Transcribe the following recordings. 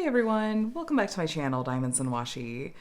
everyone, welcome back to my channel, Diamonds and Washi.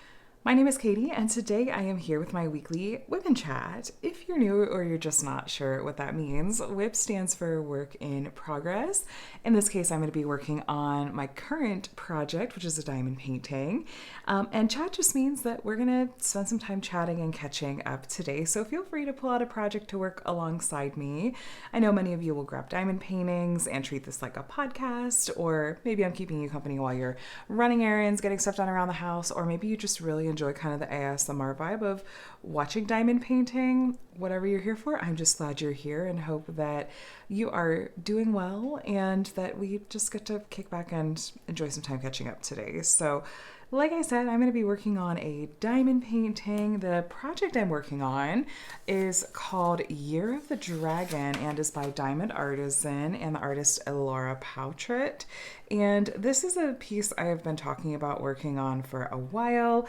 My name is Katie, and today I am here with my weekly WIP and Chat. If you're new or you're just not sure what that means, WIP stands for Work in Progress. In this case, I'm going to be working on my current project, which is a diamond painting. And chat just means that we're going to spend some time chatting and catching up today. So feel free to pull out a project to work alongside me. I know many of you will grab diamond paintings and treat this like a podcast, or maybe I'm keeping you company while you're running errands, getting stuff done around the house, or maybe you just really enjoy kind of the ASMR vibe of watching diamond painting. Whatever you're here for, I'm just glad you're here and hope that you are doing well and that we just get to kick back and enjoy some time catching up today. So like I said, I'm going to be working on a diamond painting. The project I'm working on is called Year of the Dragon and is by Diamond Artisan and the artist Laura Poutret. And this is a piece I have been talking about working on for a while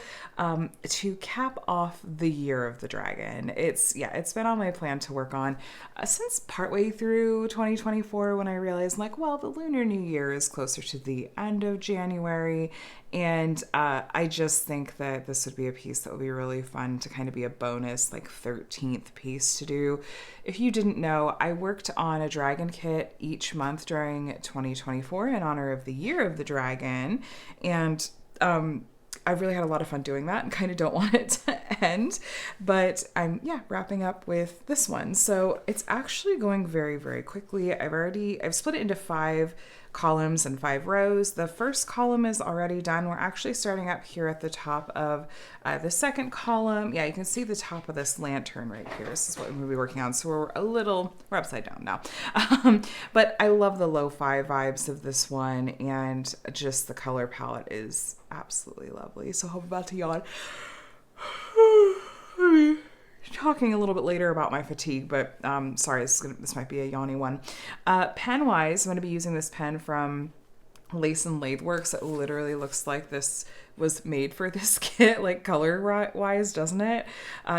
to cap off the Year of the Dragon. It's been on my plan to work on since partway through 2024 when I realized the Lunar New Year is closer to the end of January. And I just think that this would be a piece that would be really fun to kind of be a bonus 13th piece to do. If you didn't know, I worked on a dragon kit each month during 2024 in honor of the Year of the Dragon. And I really had a lot of fun doing that and kind of don't want it to end, but I'm wrapping up with this one. So it's actually going very, very quickly. I've split it into 5 columns and 5 rows. The first column is already done. We're actually starting up here at the top of the second column. Yeah, you can see the top of this lantern right here. This is what we'll be working on. So we're upside down now. But I love the lo-fi vibes of this one, and just the color palette is absolutely lovely. So hope I'm about to yawn. Talking a little bit later about my fatigue, but sorry, this might be a yawny one. Pen wise, I'm going to be using this pen from Lace and Lathe Works. It literally looks like this was made for this kit, color wise, doesn't it?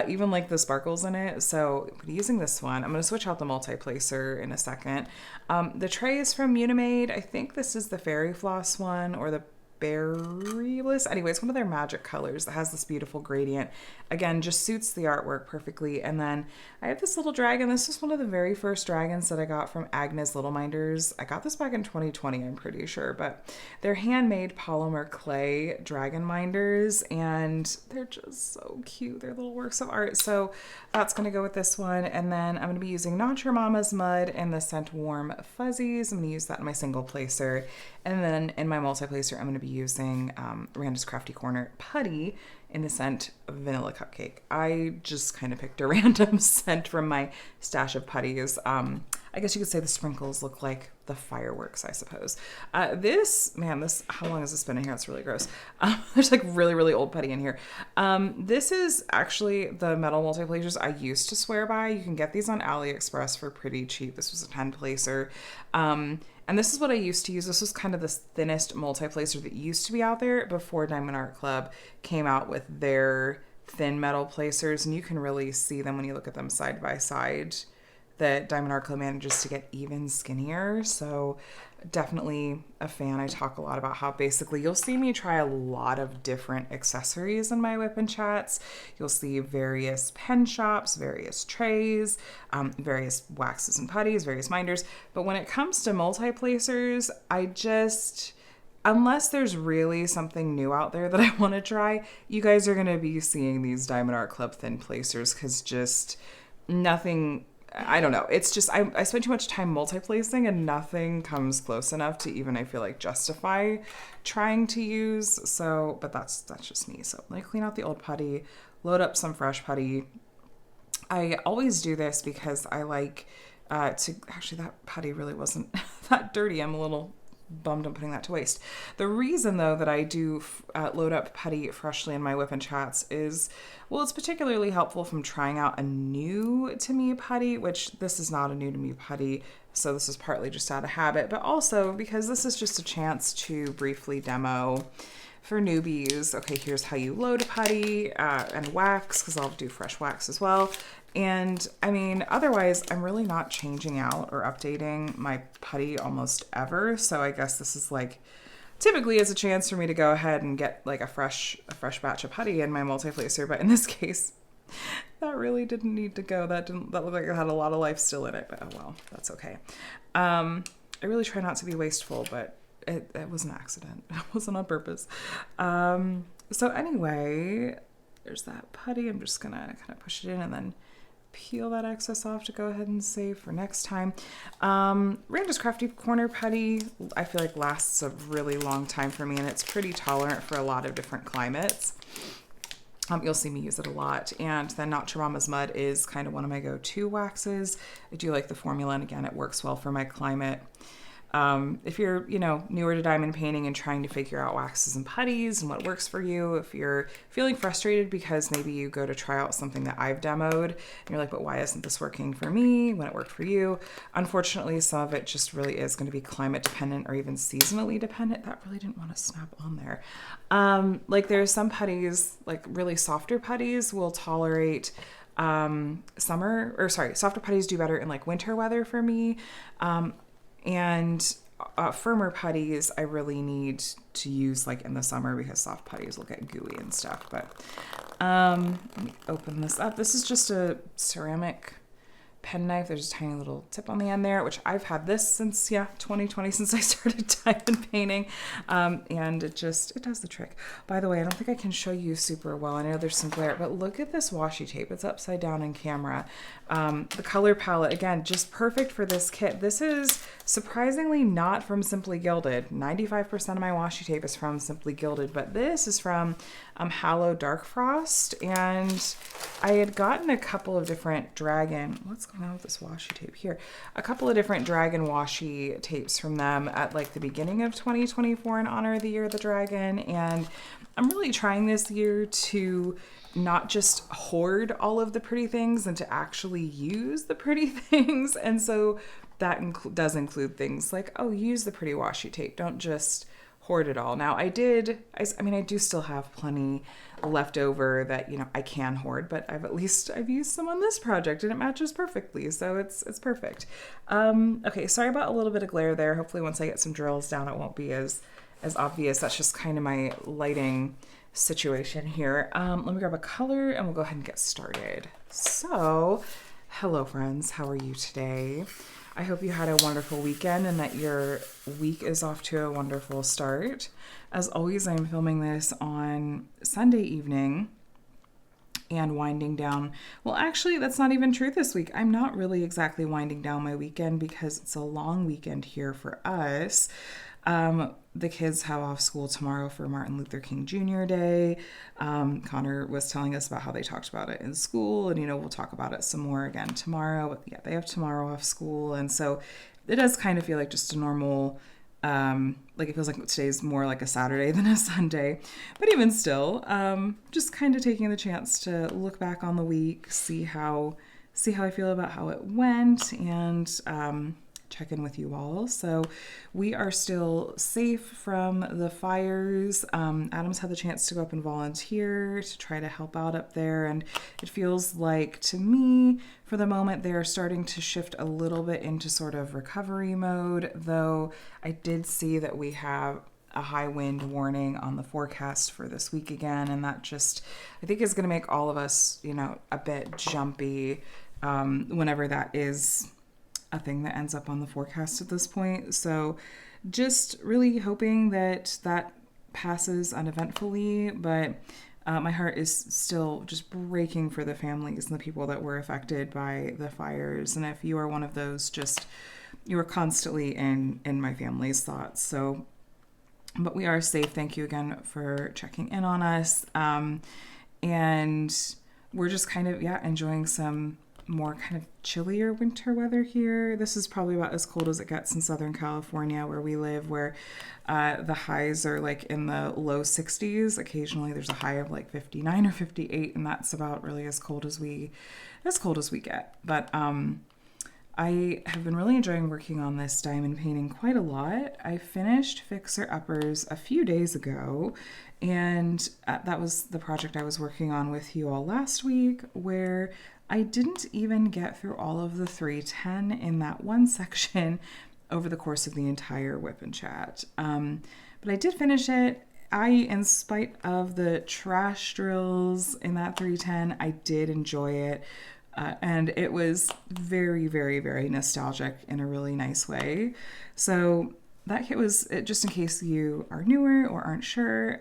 Even the sparkles in it. So I'm using this one. I'm going to switch out the multi-placer in a second. The tray is from Unimade. I think this is the Fairy Floss one or the Berry Bliss. Anyway, it's one of their magic colors that has this beautiful gradient. Again, just suits the artwork perfectly. And then I have this little dragon. This is one of the very first dragons that I got from Agnes Little Minders. I got this back in 2020, I'm pretty sure, but they're handmade polymer clay dragon minders, and they're just so cute. They're little works of art. So that's going to go with this one. And then I'm going to be using Not Your Mama's Mud and the scent Warm Fuzzies. I'm going to use that in my single placer. And then in my multi-placer, I'm going to be using Randa's Crafty Corner Putty in the scent Vanilla Cupcake. I just kind of picked a random scent from my stash of putties. I guess you could say the sprinkles look like the fireworks, I suppose. How long has this been in here? It's really gross. There's really, really old putty in here. This is actually the metal multi-placers I used to swear by. You can get these on AliExpress for pretty cheap. This was a 10 placer. And this is what I used to use. This was kind of the thinnest multi-placer that used to be out there before Diamond Art Club came out with their thin metal placers. And you can really see them when you look at them side by side, that Diamond Art Club manages to get even skinnier. So definitely a fan. I talk a lot about how basically you'll see me try a lot of different accessories in my WIP and Chats. You'll see various pen shops, various trays, various waxes and putties, various minders. But when it comes to multi-placers, unless there's really something new out there that I want to try, you guys are going to be seeing these Diamond Art Club thin placers, because just nothing, I don't know. It's just, I spend too much time multi-placing and nothing comes close enough to even, I feel justify trying to use. So, but that's just me. So let me clean out the old putty, load up some fresh putty. I always do this because I like actually that putty really wasn't that dirty. I'm a little bummed I'm putting that to waste. The reason though that I do load up putty freshly in my WIP and Chats is, it's particularly helpful from trying out a new to me putty, which this is not a new to me putty, so this is partly just out of habit, but also because this is just a chance to briefly demo for newbies. Okay, here's how you load a putty and wax, because I'll do fresh wax as well. And I mean, otherwise, I'm really not changing out or updating my putty almost ever. So I guess this is typically is a chance for me to go ahead and get like a fresh batch of putty in my multi-flacer, but in this case, that really didn't need to go. That looked like it had a lot of life still in it, but oh well, that's okay. I really try not to be wasteful, but it was an accident. It wasn't on purpose. So anyway, there's that putty. I'm just gonna kind of push it in and then peel that excess off to go ahead and save for next time. Randa's Crafty Corner putty, I feel like lasts a really long time for me, and it's pretty tolerant for a lot of different climates. You'll see me use it a lot. And then Naturama's Mud is kind of one of my go-to waxes. I do like the formula, and again, it works well for my climate. If you're, newer to diamond painting and trying to figure out waxes and putties and what works for you, if you're feeling frustrated because maybe you go to try out something that I've demoed and you're like, but why isn't this working for me when it worked for you? Unfortunately, some of it just really is going to be climate dependent or even seasonally dependent. That really didn't want to snap on there. Like there's some putties, like really softer putties will tolerate softer putties do better in like winter weather for me. And firmer putties I really need to use like in the summer because soft putties will get gooey and stuff. But let me open this up. This is just a ceramic penknife. There's a tiny little tip on the end there, which I've had this since 2020, since I started diamond painting, and it does the trick. By the way, I don't think I can show you super well. I know there's some glare, but look at this washi tape. It's upside down in camera. The color palette, again, just perfect for this kit. This is surprisingly not from Simply Gilded. 95% of my washi tape is from Simply Gilded, but this is from Hallow Dark Frost, and I had gotten a couple of different what's going on with this washi tape here? A couple of different dragon washi tapes from them at like the beginning of 2024 in honor of the Year of the Dragon, and I'm really trying this year to not just hoard all of the pretty things and to actually use the pretty things, and so that does include things like, use the pretty washi tape, don't just hoard it all. Now I do still have plenty left over that, I can hoard, but I've used some on this project and it matches perfectly. So it's perfect. Okay. Sorry about a little bit of glare there. Hopefully once I get some drills down, it won't be as obvious. That's just kind of my lighting situation here. Let me grab a color and we'll go ahead and get started. So hello friends. How are you today? I hope you had a wonderful weekend and that your week is off to a wonderful start. As always, I'm filming this on Sunday evening and winding down. Well, actually, that's not even true this week. I'm not really exactly winding down my weekend because it's a long weekend here for us. The kids have off school tomorrow for Martin Luther King Jr. Day. Connor was telling us about how they talked about it in school, and we'll talk about it some more again tomorrow. But yeah, they have tomorrow off school, and so it does kind of feel like just a normal, like it feels like today's more like a Saturday than a Sunday. But even still, just kind of taking the chance to look back on the week, see how I feel about how it went, and check in with you all. So we are still safe from the fires. Adam's had the chance to go up and volunteer to try to help out up there, and it feels like to me for the moment they're starting to shift a little bit into sort of recovery mode, though I did see that we have a high wind warning on the forecast for this week again, and that just I think is going to make all of us a bit jumpy whenever that is a thing that ends up on the forecast at this point. So just really hoping that passes uneventfully, but my heart is still just breaking for the families and the people that were affected by the fires. And if you are one of those, you are constantly in my family's thoughts. So, but we are safe. Thank you again for checking in on us. And we're just kind of, enjoying some more kind of chillier winter weather here. This is probably about as cold as it gets in Southern California where we live, where the highs are like in the low 60s. Occasionally there's a high of like 59 or 58, and that's about really as cold as we get. But I have been really enjoying working on this diamond painting quite a lot. I finished Fixer Uppers a few days ago, and that was the project I was working on with you all last week, where I didn't even get through all of the 310 in that one section over the course of the entire WIP and Chat. but I did finish it. In spite of the trash drills in that 310, I did enjoy it. And it was very, very, very nostalgic in a really nice way. So that kit was, just in case you are newer or aren't sure,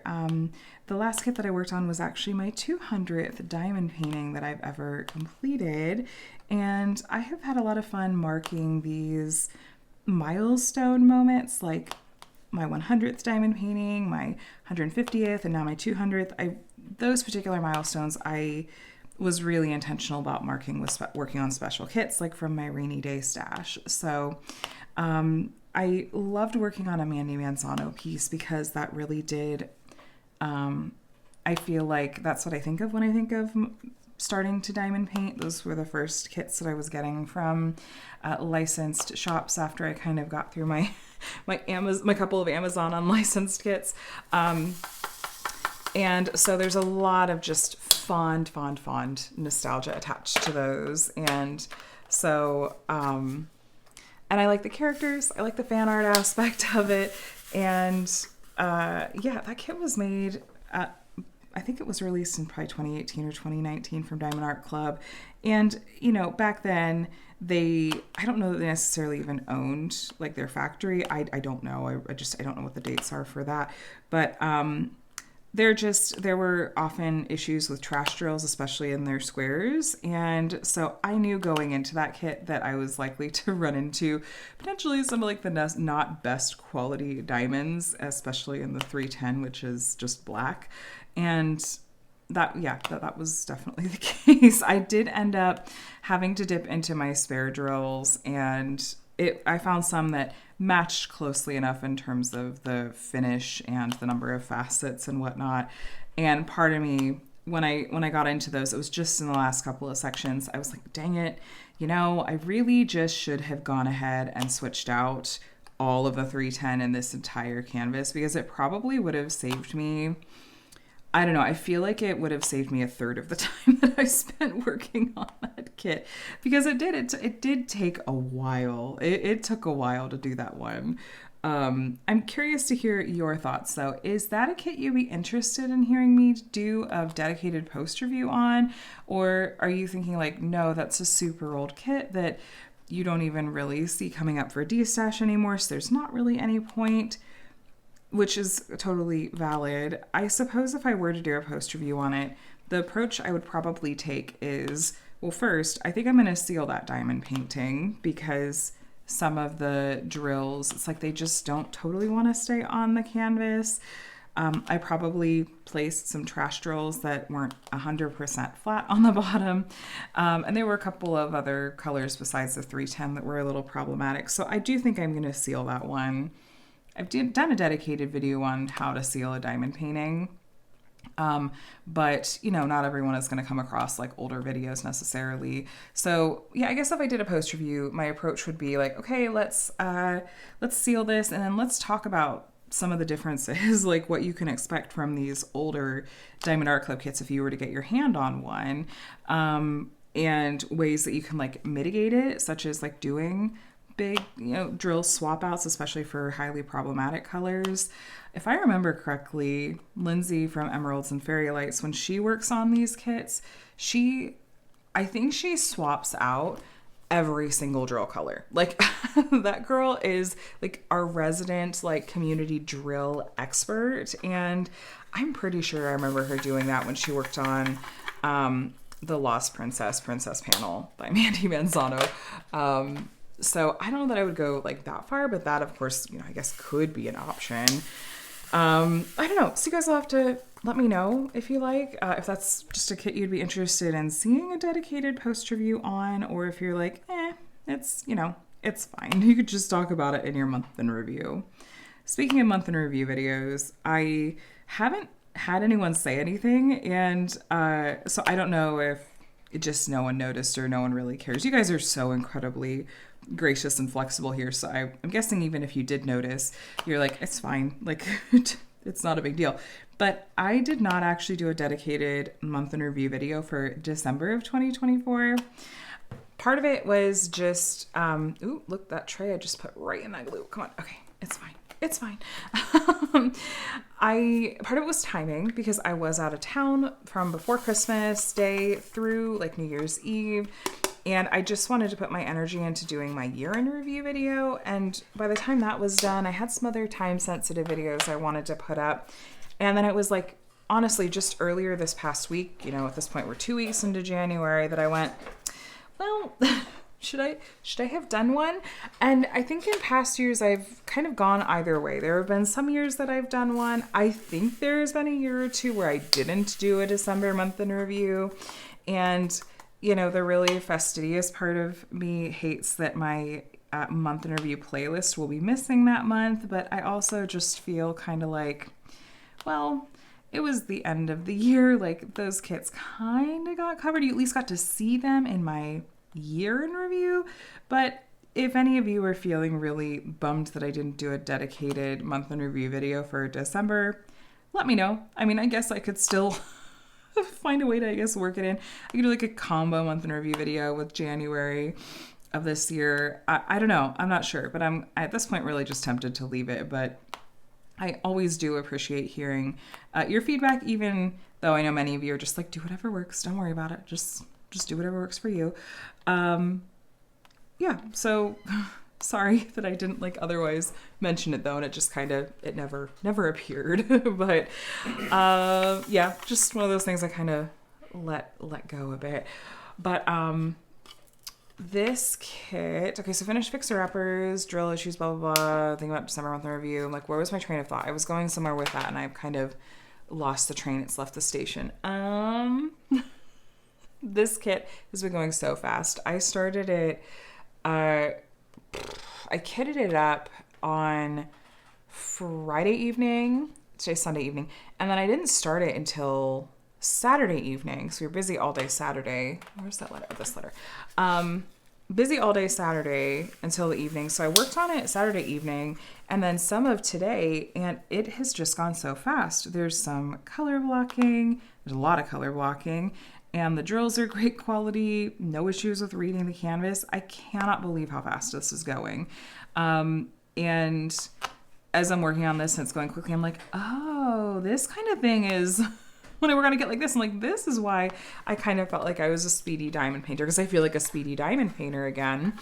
the last kit that I worked on was actually my 200th diamond painting that I've ever completed. And I have had a lot of fun marking these milestone moments, like my 100th diamond painting, my 150th, and now my 200th. Those particular milestones, I was really intentional about marking with working on special kits, like from my rainy day stash. So I loved working on a Mandy Manzano piece because that really did, I feel like that's what I think of when I think of starting to diamond paint. Those were the first kits that I was getting from licensed shops after I kind of got through my couple of Amazon unlicensed kits. And so there's a lot of just fond nostalgia attached to those. And so, and I like the characters. I like the fan art aspect of it. And yeah, that kit was made, I think it was released in probably 2018 or 2019 from Diamond Art Club. And, you know, back then I don't know that they necessarily even owned like their factory. I don't know. I don't know what the dates are for that. But there were often issues with trash drills, especially in their squares. And so I knew going into that kit that I was likely to run into potentially some of like the not best quality diamonds, especially in the 310, which is just black. And that was definitely the case. I did end up having to dip into my spare drills, and I found some that matched closely enough in terms of the finish and the number of facets and whatnot. And part of me, when I got into those, it was just in the last couple of sections, I was like, dang it, you know, I really just should have gone ahead and switched out all of the 310 in this entire canvas, because it probably would have saved me, I don't know, I feel like it would have saved me a third of the time that I spent working on that kit, because it did take a while. It took a while to do that one. I'm curious to hear your thoughts though. Is that a kit you'd be interested in hearing me do a dedicated post review on? Or are you thinking like, no, that's a super old kit that you don't even really see coming up for D-stash anymore, so there's not really any point? Which is totally valid. I suppose if I were to do a post review on it, the approach I would probably take is, well, first, I think I'm going to seal that diamond painting, because some of the drills, it's like they just don't totally want to stay on the canvas. I probably placed some trash drills that weren't 100% flat on the bottom. And there were a couple of other colors besides the 310 that were a little problematic. So I do think I'm going to seal that one. I've done a dedicated video on how to seal a diamond painting, but you know, not everyone is going to come across like older videos necessarily. So yeah, I guess if I did a post review, my approach would be like, okay, let's seal this, and then let's talk about some of the differences, like what you can expect from these older Diamond Art Club kits if you were to get your hand on one, and ways that you can like mitigate it, such as like doing big, you know, drill swap outs, especially for highly problematic colors. If I remember correctly, Lindsay from Emeralds and Fairy Lights, when she works on these kits, I think she swaps out every single drill color. Like that girl is like our resident like community drill expert, and I'm pretty sure I remember her doing that when she worked on the Lost Princess panel by Mandy Manzano. So I don't know that I would go like that far, but that of course, you know, I guess could be an option. I don't know. So you guys will have to let me know if you like, if that's just a kit you'd be interested in seeing a dedicated post review on, or if you're like, it's, you know, it's fine. You could just talk about it in your month in review. Speaking of month in review videos, I haven't had anyone say anything, and so I don't know if it just no one noticed or no one really cares. You guys are so incredibly gracious and flexible here, so I'm guessing even if you did notice, you're like, it's fine, like it's not a big deal. But I did not actually do a dedicated month in review video for December of 2024. Part of it was just ooh, look, that tray I just put right in that glue. Come on, okay, it's fine. It's fine. Part of it was timing because I was out of town from before Christmas Day through like New Year's Eve. And I just wanted to put my energy into doing my year in review video. And by the time that was done, I had some other time sensitive videos I wanted to put up. And then it was like, honestly, just earlier this past week, you know, at this point we're 2 weeks into January, that I went, well, should I have done one? And I think in past years I've kind of gone either way. There have been some years that I've done one. I think there's been a year or two where I didn't do a December month in review. And, you know, the really fastidious part of me hates that my month in review playlist will be missing that month. But I also just feel kind of like, well, it was the end of the year. Like, those kits kind of got covered. You at least got to see them in my year in review. But if any of you are feeling really bummed that I didn't do a dedicated month in review video for December, let me know. I mean, I guess I could still find a way to, I guess, work it in. I could do like a combo month in review video with January of this year. I don't know. I'm not sure, but I'm at this point really just tempted to leave it. But I always do appreciate hearing your feedback, even though I know many of you are just like, do whatever works. Don't worry about it. Just do whatever works for you. Yeah, so sorry that I didn't like otherwise mention it though, and it just kind of, it never appeared. But yeah, just one of those things I kind of let go a bit. But this kit, okay, so finished fixer uppers, drill issues, blah blah blah. Thinking about December month in review. I'm like, where was my train of thought? I was going somewhere with that, and I've kind of lost the train. It's left the station. This kit has been going so fast. I started it, I kitted it up on Friday evening, today's Sunday evening, and then I didn't start it until Saturday evening. So we were busy all day Saturday. Where's that letter? This letter. Busy all day Saturday until the evening. So I worked on it Saturday evening and then some of today, and it has just gone so fast. There's some color blocking. There's a lot of color blocking. And the drills are great quality, no issues with reading the canvas. I cannot believe how fast this is going. And as I'm working on this and it's going quickly, I'm like, oh, this kind of thing is, when we're going to get like this, I'm like, this is why I kind of felt like I was a speedy diamond painter, because I feel like a speedy diamond painter again.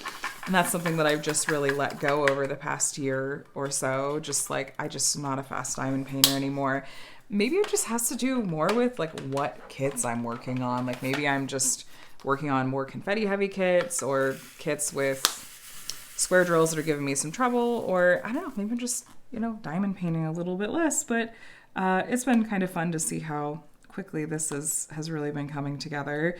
And that's something that I've just really let go over the past year or so. Just like, I just am not a fast diamond painter anymore. Maybe it just has to do more with like what kits I'm working on. Like maybe I'm just working on more confetti heavy kits or kits with square drills that are giving me some trouble, or I don't know, maybe I'm just, you know, diamond painting a little bit less. But it's been kind of fun to see how quickly this has really been coming together.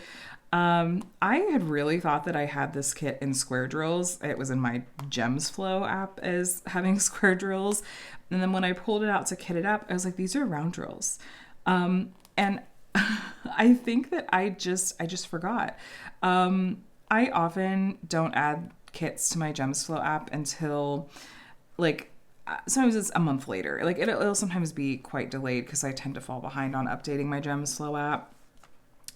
I had really thought that I had this kit in square drills. It was in my GemsFlow app as having square drills. And then when I pulled it out to kit it up, I was like, these are round drills. And I think that I just forgot. I often don't add kits to my GemsFlow app until like, sometimes it's a month later. Like it'll sometimes be quite delayed because I tend to fall behind on updating my GemsFlow app.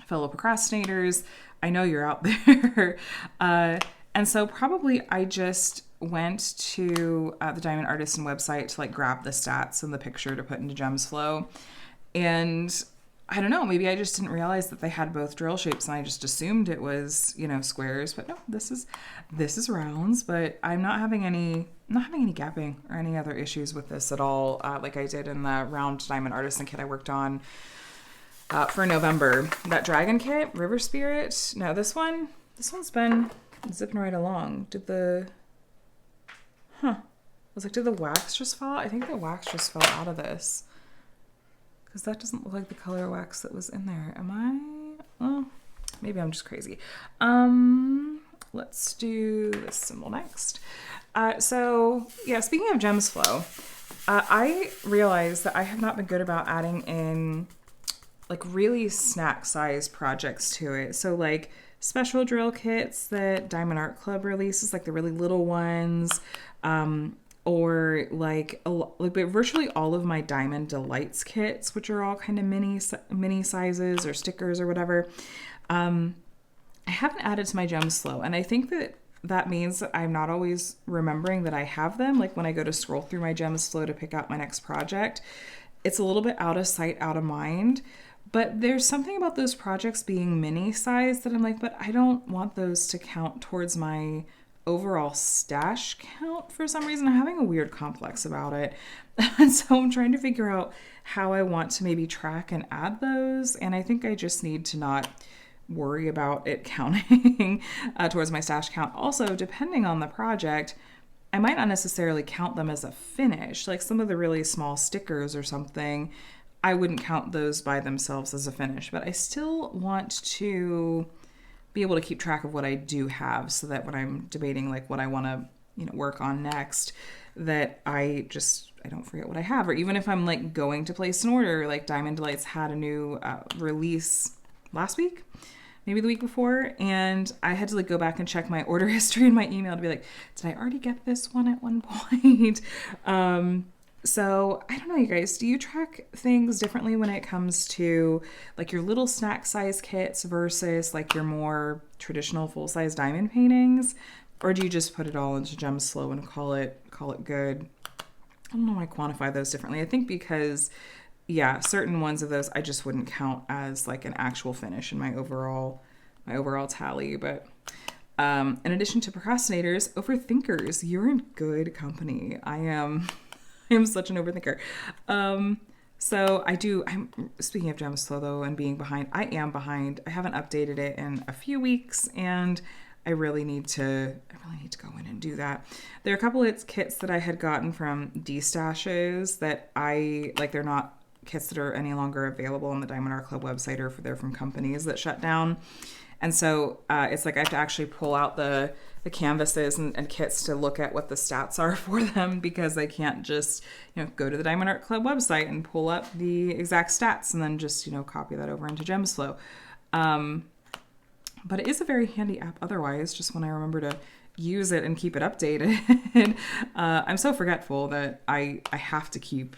Fellow procrastinators, I know you're out there. And so probably I just went to the Diamond Artisan website to like grab the stats and the picture to put into GemsFlow. And I don't know, maybe I just didn't realize that they had both drill shapes and I just assumed it was, you know, squares, but no, this is rounds. But I'm not having any gapping or any other issues with this at all. Like I did in the round Diamond Artisan kit I worked on for November. That dragon kit, River Spirit. No, this one's been zipping right along. Did the wax just fall? I think the wax just fell out of this. Because that doesn't look like the color wax that was in there. Am I? Well, maybe I'm just crazy. Let's do this symbol next. So yeah, speaking of GemsFlow, I realized that I have not been good about adding in like really snack size projects to it. So like special drill kits that Diamond Art Club releases, like the really little ones, or like virtually all of my Diamond Delights kits, which are all kind of mini sizes or stickers or whatever. I haven't added to my GemsFlow, and I think that that means that I'm not always remembering that I have them. Like when I go to scroll through my GemsFlow to pick out my next project, it's a little bit out of sight, out of mind. But there's something about those projects being mini size that I'm like, but I don't want those to count towards my overall stash count for some reason. I'm having a weird complex about it. And so I'm trying to figure out how I want to maybe track and add those. And I think I just need to not worry about it counting towards my stash count. Also, depending on the project, I might not necessarily count them as a finish. Like some of the really small stickers or something, I wouldn't count those by themselves as a finish, but I still want to be able to keep track of what I do have so that when I'm debating like what I want to, work on next, that I don't forget what I have. Or even if I'm like going to place an order, like Diamond Delights had a new release last week, maybe the week before, and I had to like go back and check my order history in my email to be like, did I already get this one at one point? So I don't know, you guys, do you track things differently when it comes to like your little snack size kits versus like your more traditional full size diamond paintings? Or do you just put it all into GemsFlow and call it good? I don't know how I quantify those differently. I think because, yeah, certain ones of those I just wouldn't count as like an actual finish in my overall tally. But in addition to procrastinators, overthinkers, you're in good company. I am such an overthinker. So I'm speaking of GemsFlow though, and being behind, I am behind. I haven't updated it in a few weeks, and I really need to go in and do that. There are a couple of kits that I had gotten from D-Stashes that I like. They're not kits that are any longer available on the Diamond Art Club website, or they're from companies that shut down. And so it's like I have to actually pull out the canvases and kits to look at what the stats are for them, because I can't just, go to the Diamond Art Club website and pull up the exact stats and then just, copy that over into GemsFlow. But it is a very handy app otherwise, just when I remember to use it and keep it updated. I'm so forgetful that I have to keep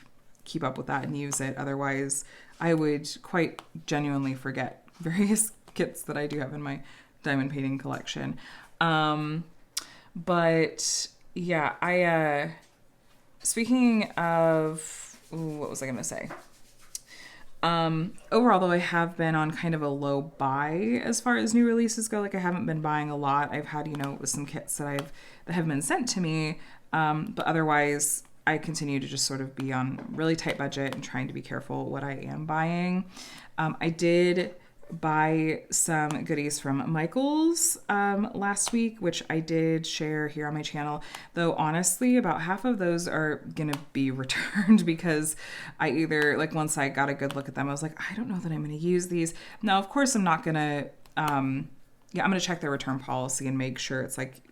up with that and use it. Otherwise, I would quite genuinely forget various kits that I do have in my diamond painting collection. But yeah, speaking of, what was I going to say? Overall though, I have been on kind of a low buy as far as new releases go. Like I haven't been buying a lot. I've had, with some kits that have been sent to me. But otherwise I continue to just sort of be on really tight budget and trying to be careful what I am buying. I did buy some goodies from Michaels last week, which I did share here on my channel, though honestly about half of those are gonna be returned because I either, like, once I got a good look at them, I was like, I don't know that I'm gonna use these. Now of course I'm not gonna I'm gonna check their return policy and make sure it's like,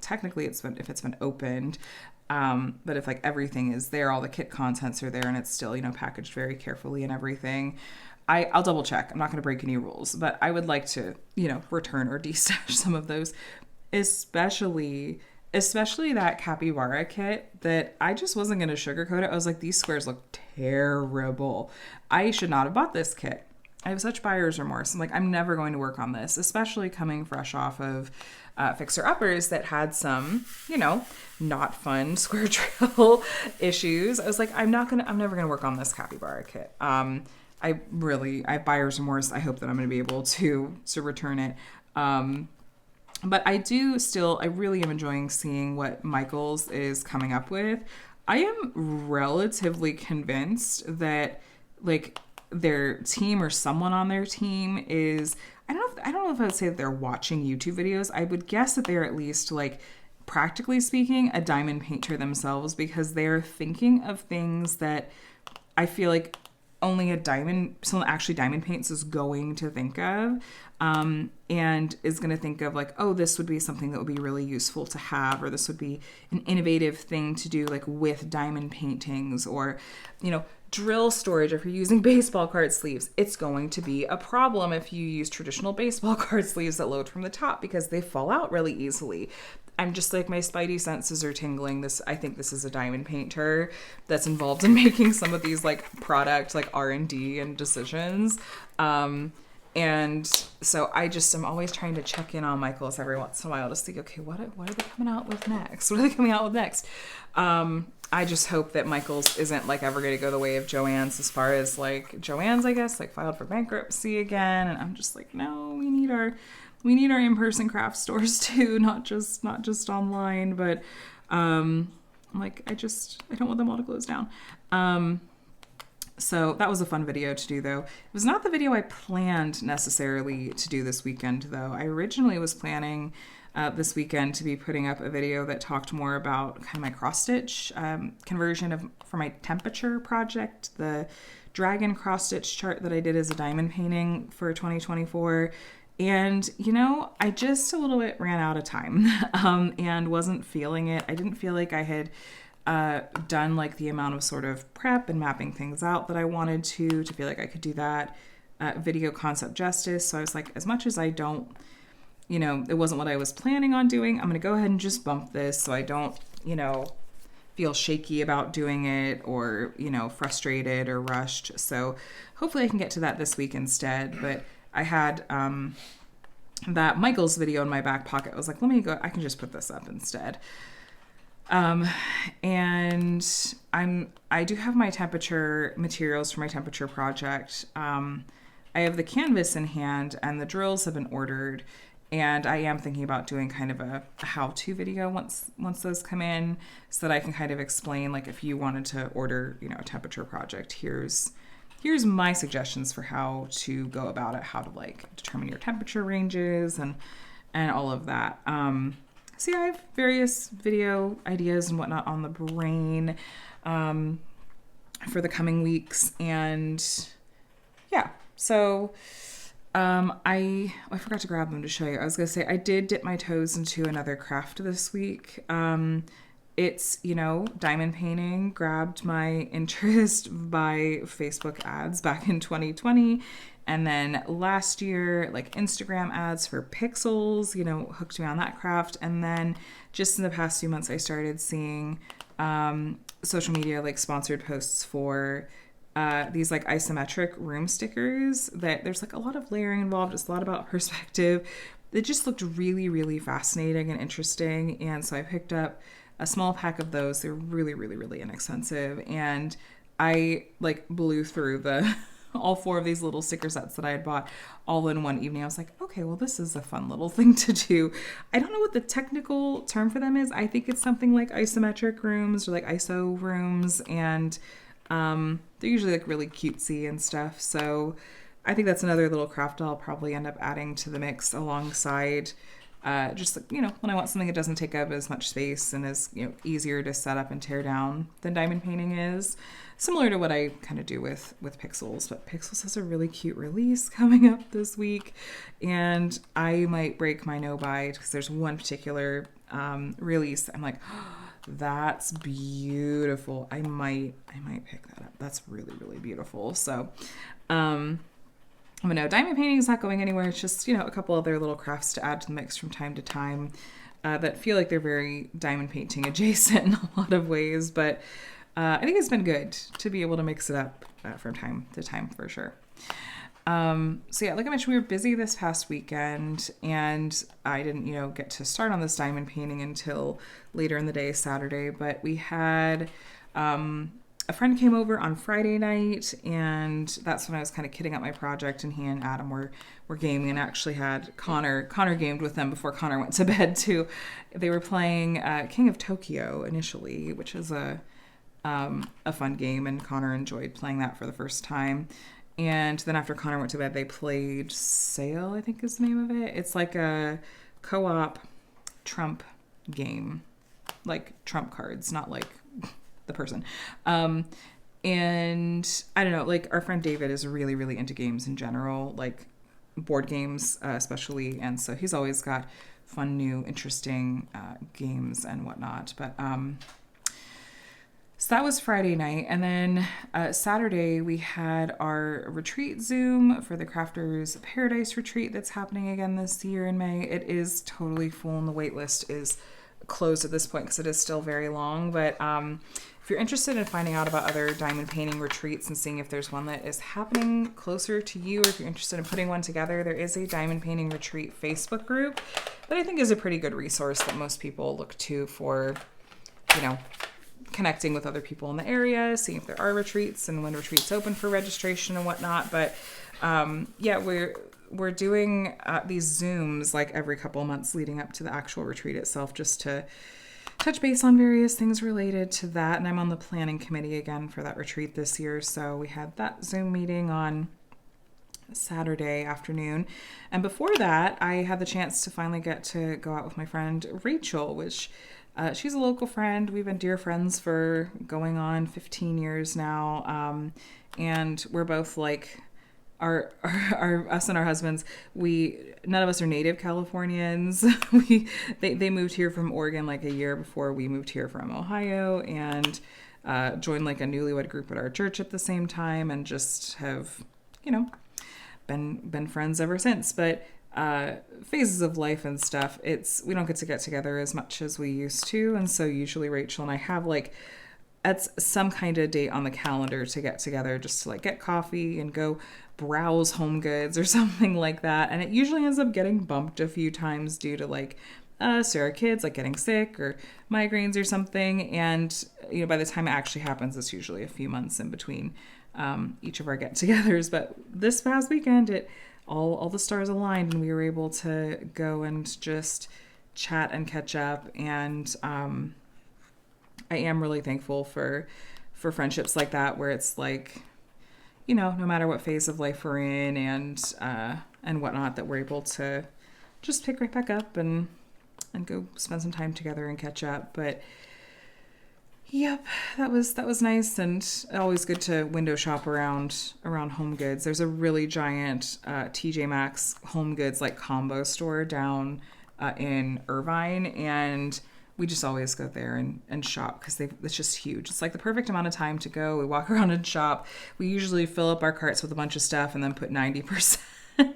technically if it's been opened, but if like everything is there, all the kit contents are there, and it's still, packaged very carefully and everything, I'll double check. I'm not going to break any rules, but I would like to, return or de-stash some of those, especially that capybara kit that I just wasn't going to sugarcoat it. I was like, these squares look terrible. I should not have bought this kit. I have such buyer's remorse. I'm like, I'm never going to work on this, especially coming fresh off of Fixer Uppers that had some, not fun square trail issues. I was like, I'm never going to work on this capybara kit. I have buyer's remorse. I hope that I'm going to be able to return it. But I really am enjoying seeing what Michaels is coming up with. I am relatively convinced that like their team or someone on their team is, I don't know if I would say that they're watching YouTube videos. I would guess that they're at least, like, practically speaking, a diamond painter themselves, because they're thinking of things that I feel like only someone actually diamond paints is going to think of, and is going to think of like, oh, this would be something that would be really useful to have, or this would be an innovative thing to do, like with diamond paintings, or, drill storage. If you're using baseball card sleeves, it's going to be a problem if you use traditional baseball card sleeves that load from the top because they fall out really easily. I'm just like, my spidey senses are tingling. I think this is a diamond painter that's involved in making some of these like product, like R&D and decisions. And so I just am always trying to check in on Michaels every once in a while to see, okay, what are they coming out with next? What are they coming out with next? I just hope that Michaels isn't like ever going to go the way of Joann's, as far as like Joann's, I guess, like filed for bankruptcy again. And I'm just like, no, we need our in-person craft stores too, not just online. But like I don't want them all to close down. So that was a fun video to do, though. It was not the video I planned necessarily to do this weekend, though. I originally was planning this weekend to be putting up a video that talked more about kind of my cross-stitch conversion for my temperature project, the dragon cross-stitch chart that I did as a diamond painting for 2024. And, I just a little bit ran out of time and wasn't feeling it. I didn't feel like I had done like the amount of sort of prep and mapping things out that I wanted to feel like I could do that video concept justice. So I was like, as much as I don't, it wasn't what I was planning on doing, I'm going to go ahead and just bump this so I don't, feel shaky about doing it or, frustrated or rushed. So hopefully I can get to that this week instead. But I had that Michael's video in my back pocket. I was like, I can just put this up instead. And I do have my temperature materials for my temperature project. I have the canvas in hand and the drills have been ordered, and I am thinking about doing kind of a how-to video once those come in, so that I can kind of explain, like, if you wanted to order, a temperature project, here's my suggestions for how to go about it, how to like determine your temperature ranges and all of that. So yeah, I have various video ideas and whatnot on the brain for the coming weeks. And yeah, so I forgot to grab them to show you. I was going to say I did dip my toes into another craft this week. It's, diamond painting grabbed my interest by Facebook ads back in 2020. And then last year, like Instagram ads for pixels, hooked me on that craft. And then just in the past few months, I started seeing social media, like sponsored posts for these like isometric room stickers that there's like a lot of layering involved. It's a lot about perspective. It just looked really, really fascinating and interesting. And so I picked up a small pack of those. They're really, really, really inexpensive. And I like blew through all 4 of these little sticker sets that I had bought all in one evening. I was like, okay, well, this is a fun little thing to do. I don't know what the technical term for them is. I think it's something like isometric rooms or like ISO rooms. And they're usually like really cutesy and stuff. So I think that's another little craft I'll probably end up adding to the mix alongside just like, when I want something that doesn't take up as much space and is, easier to set up and tear down than diamond painting is. Similar to what I kind of do with Pixels, but Pixels has a really cute release coming up this week, and I might break my no buy because there's one particular release. I'm like, oh, that's beautiful. I might pick that up. That's really, really beautiful. So, but no, diamond painting is not going anywhere. It's just, a couple other little crafts to add to the mix from time to time that feel like they're very diamond painting adjacent in a lot of ways, but I think it's been good to be able to mix it up from time to time for sure. So yeah, like I mentioned, we were busy this past weekend, and I didn't, get to start on this diamond painting until later in the day, Saturday, but we had a friend came over on Friday night, and that's when I was kind of kitting up my project, and he and Adam were gaming, and actually had Connor gamed with them before Connor went to bed too. They were playing King of Tokyo initially, which is a fun game, and Connor enjoyed playing that for the first time. And then after Connor went to bed, they played Sail, I think is the name of it. It's like a co-op Trump game, like Trump cards, not like the person. And I don't know, like our friend David is really, really into games in general, like board games especially. And so he's always got fun, new, interesting games and whatnot. But so that was Friday night. And then Saturday we had our retreat Zoom for the Crafters Paradise retreat that's happening again this year in May. It is totally full, and the wait list is closed at this point because it is still very long. But if you're interested in finding out about other diamond painting retreats and seeing if there's one that is happening closer to you, or if you're interested in putting one together, there is a diamond painting retreat Facebook group that I think is a pretty good resource that most people look to for, connecting with other people in the area, seeing if there are retreats and when retreats open for registration and whatnot. But we're doing these Zooms like every couple of months leading up to the actual retreat itself, just to touch base on various things related to that. And I'm on the planning committee again for that retreat this year. So we had that Zoom meeting on Saturday afternoon. And before that, I had the chance to finally get to go out with my friend Rachel, which she's a local friend. We've been dear friends for going on 15 years now. And we're both like, our us and our husbands, none of us are native Californians. They moved here from Oregon like a year before we moved here from Ohio, and joined like a newlywed group at our church at the same time, and just have been friends ever since. But phases of life and stuff, we don't get together as much as we used to, and so usually Rachel and I have like at some kind of date on the calendar to get together, just to like get coffee and go browse home goods or something like that. And it usually ends up getting bumped a few times due to like us or our kids like getting sick or migraines or something. And by the time it actually happens, it's usually a few months in between each of our get-togethers. But this past weekend, all the stars aligned, and we were able to go and just chat and catch up. And I am really thankful for friendships like that, where it's like, no matter what phase of life we're in and whatnot, that we're able to just pick right back up and go spend some time together and catch up. But yep, that was nice, and always good to window shop around home goods. There's a really giant TJ Maxx home goods like combo store down in Irvine, and we just always go there and shop because it's just huge. It's like the perfect amount of time to go. We walk around and shop. We usually fill up our carts with a bunch of stuff and then put 90%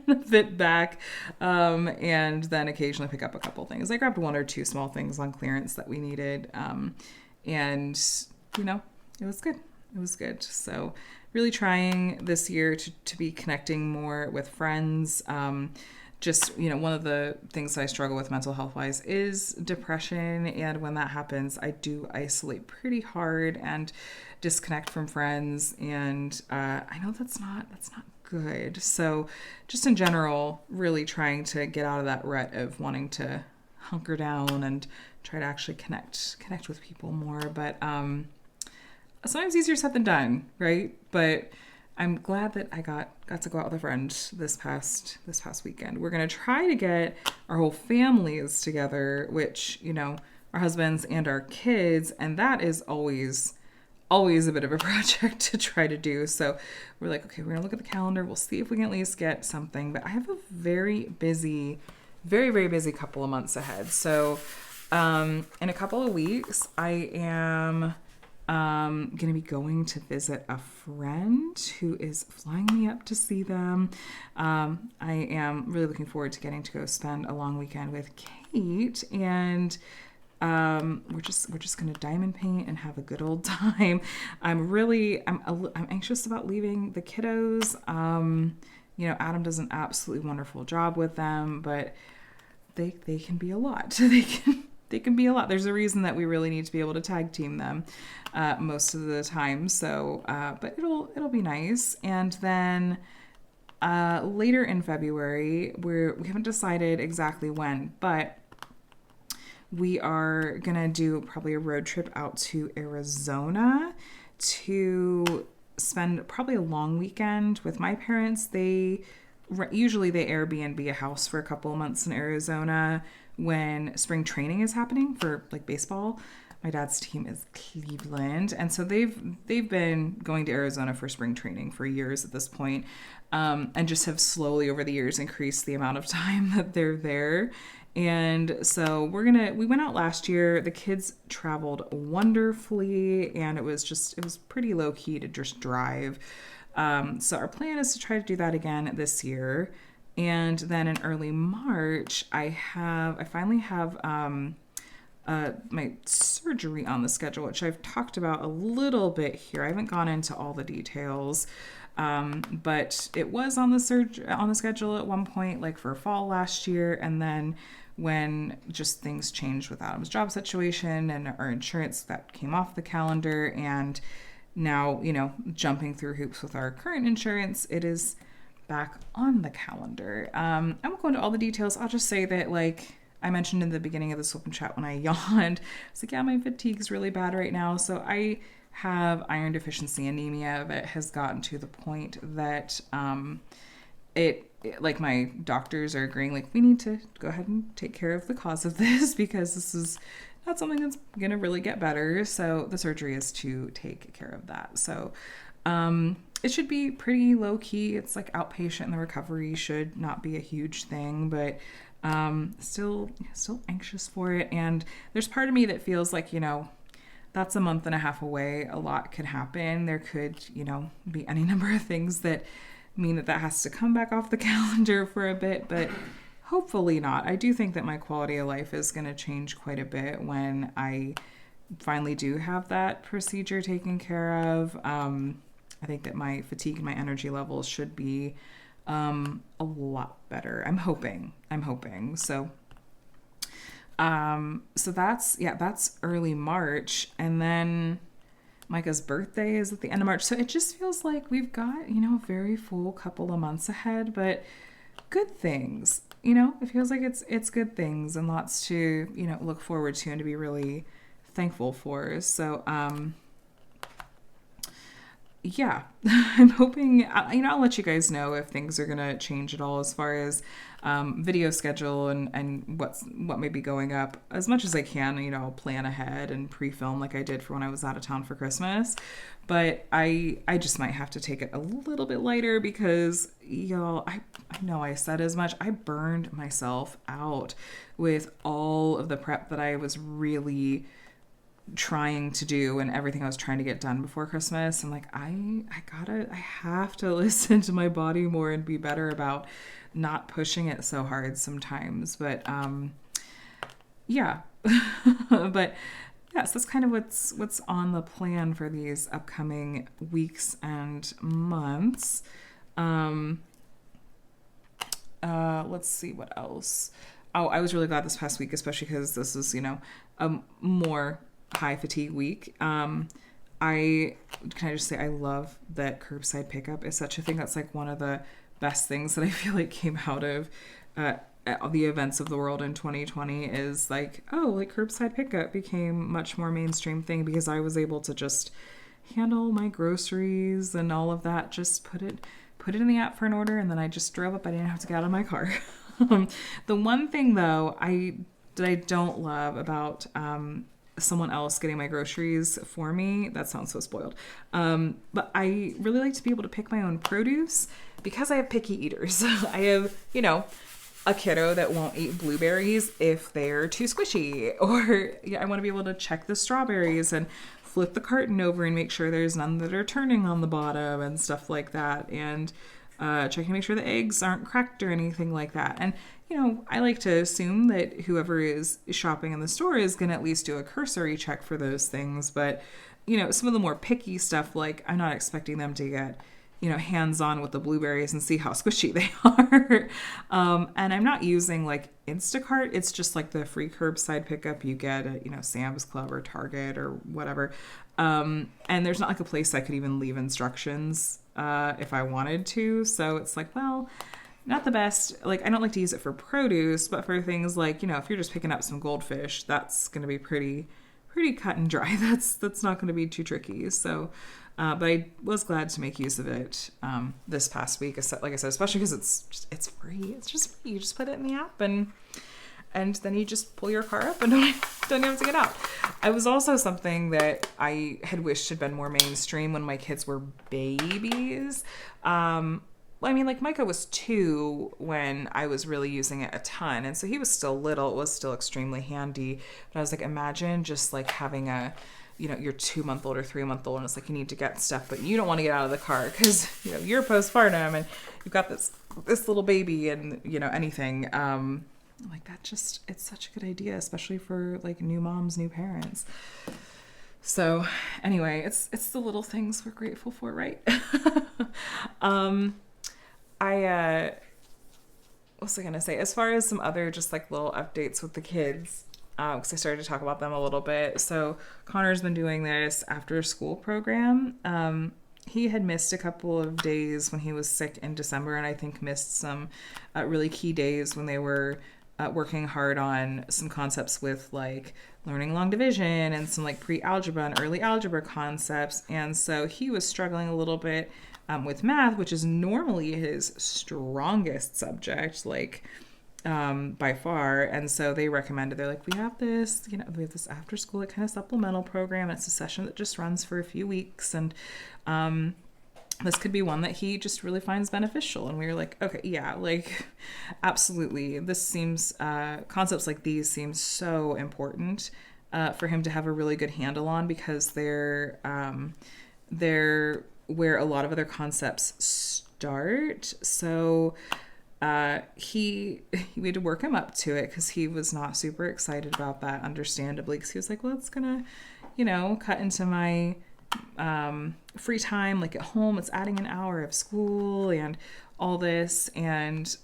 of it back, and then occasionally pick up a couple things. I grabbed one or two small things on clearance that we needed, and it was good. It was good. So really trying this year to be connecting more with friends. Just, one of the things that I struggle with mental health wise is depression. And when that happens, I do isolate pretty hard and disconnect from friends. And I know that's not good. So just in general, really trying to get out of that rut of wanting to hunker down and try to actually connect with people more. But sometimes easier said than done, right? But I'm glad that I got to go out with a friend this past weekend. We're going to try to get our whole families together, which, our husbands and our kids, and that is always a bit of a project to try to do. So we're like, okay, we're going to look at the calendar. We'll see if we can at least get something. But I have a very busy, very, very busy couple of months ahead. So in a couple of weeks, I am going to be going to visit a friend who is flying me up to see them. I am really looking forward to getting to go spend a long weekend with Kate, and we're just going to diamond paint and have a good old time. I'm anxious about leaving the kiddos. Adam does an absolutely wonderful job with them, but they can be a lot. They can be a lot. There's a reason that we really need to be able to tag team them most of the time. So, but it'll be nice. And then later in February, we haven't decided exactly when, but we are gonna do probably a road trip out to Arizona to spend probably a long weekend with my parents. Usually they Airbnb a house for a couple of months in Arizona when spring training is happening for like baseball. My dad's team is Cleveland, and so they've been going to Arizona for spring training for years at this point, and just have slowly over the years increased the amount of time that they're there. And so we went out last year. The kids traveled wonderfully, and it was pretty low key to just drive. So our plan is to try to do that again this year. And then in early March, I finally have my surgery on the schedule, which I've talked about a little bit here. I haven't gone into all the details, but it was on the schedule at one point, like for fall last year, and then when just things changed with Adam's job situation and our insurance, that came off the calendar, and now, jumping through hoops with our current insurance, it is back on the calendar. I won't go into all the details. I'll just say that, like I mentioned in the beginning of this WIP and Chat when I yawned, I was like, yeah, my fatigue's really bad right now. So I have iron deficiency anemia that has gotten to the point that like my doctors are agreeing, like, we need to go ahead and take care of the cause of this because this is not something that's going to really get better. So the surgery is to take care of that. So it should be pretty low key. It's like outpatient, and the recovery should not be a huge thing, but still anxious for it. And there's part of me that feels like, that's a month and a half away. A lot could happen. There could, be any number of things that mean that has to come back off the calendar for a bit, but hopefully not. I do think that my quality of life is going to change quite a bit when I finally do have that procedure taken care of. I think that my fatigue and my energy levels should be a lot better. I'm hoping. So that's early March, and then Micah's birthday is at the end of March. So it just feels like we've got, a very full couple of months ahead, but good things. It feels like it's good things and lots to, look forward to and to be really thankful for. So, yeah, I'm hoping, I'll let you guys know if things are going to change at all as far as video schedule and what may be going up. As much as I can, I'll plan ahead and pre-film like I did for when I was out of town for Christmas. But I just might have to take it a little bit lighter because, y'all, I know I said as much. I burned myself out with all of the prep that I was really trying to do and everything I was trying to get done before Christmas. And like, I have to listen to my body more and be better about not pushing it so hard sometimes. But, yeah, but yes, that's kind of what's on the plan for these upcoming weeks and months. Let's see what else. Oh, I was really glad this past week, especially because this is, a more high fatigue week. Can I just say I love that curbside pickup is such a thing. That's like one of the best things that I feel like came out of the events of the world in 2020 is like, curbside pickup became much more mainstream thing because I was able to just handle my groceries and all of that. Just put it in the app for an order, and then I just drove up. I didn't have to get out of my car. The one thing though that I don't love about someone else getting my groceries for me, that sounds so spoiled, but I really like to be able to pick my own produce because I have picky eaters. I have, a kiddo that won't eat blueberries if they're too squishy, or I want to be able to check the strawberries and flip the carton over and make sure there's none that are turning on the bottom and stuff like that, and checking to make sure the eggs aren't cracked or anything like that. And I like to assume that whoever is shopping in the store is going to at least do a cursory check for those things. But, some of the more picky stuff, like I'm not expecting them to get, hands-on with the blueberries and see how squishy they are. And I'm not using like Instacart. It's just like the free curbside pickup you get at, Sam's Club or Target or whatever. And there's not like a place I could even leave instructions if I wanted to. So it's like, well, not the best. Like, I don't like to use it for produce, but for things like, if you're just picking up some goldfish, that's going to be pretty cut and dry. That's not going to be too tricky. So, but I was glad to make use of it this past week. Like I said, especially because it's free. It's just free. You just put it in the app and then you just pull your car up and don't have to get out. I was also something that I had wished had been more mainstream when my kids were babies. Like Micah was 2 when I was really using it a ton. And so he was still little. It was still extremely handy. But I was like, imagine just like having your 2-month-old or 3-month-old, and it's like you need to get stuff, but you don't want to get out of the car because, you're postpartum and you've got this little baby and, anything. Like that just, it's such a good idea, especially for like new moms, new parents. So anyway, it's the little things we're grateful for, right? I what was I gonna say? As far as some other just like little updates with the kids, because I started to talk about them a little bit. So Connor's been doing this after school program. He had missed a couple of days when he was sick in December, and I think missed some really key days when they were working hard on some concepts with like learning long division and some like pre-algebra and early algebra concepts. And so he was struggling a little bit with math, which is normally his strongest subject, like by far. And so they recommended, they're like, we have this after school, like kind of supplemental program. It's a session that just runs for a few weeks. And this could be one that he just really finds beneficial. And we were like, okay, yeah, like absolutely. This seems, concepts like these seem so important for him to have a really good handle on, because they're where a lot of other concepts start. So we had to work him up to it, because he was not super excited about that, understandably, because he was like, well, it's gonna, cut into my free time, like at home. It's adding an hour of school and all this. And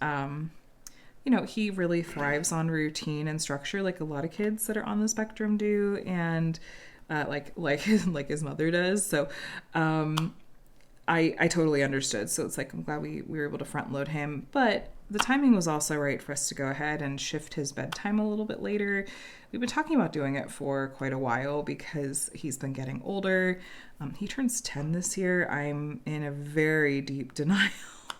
he really thrives on routine and structure, like a lot of kids that are on the spectrum do, and like his mother does. So I totally understood. So it's like, I'm glad we were able to front load him, but the timing was also right for us to go ahead and shift his bedtime a little bit later. We've been talking about doing it for quite a while because he's been getting older. He turns 10 this year. I'm in a very deep denial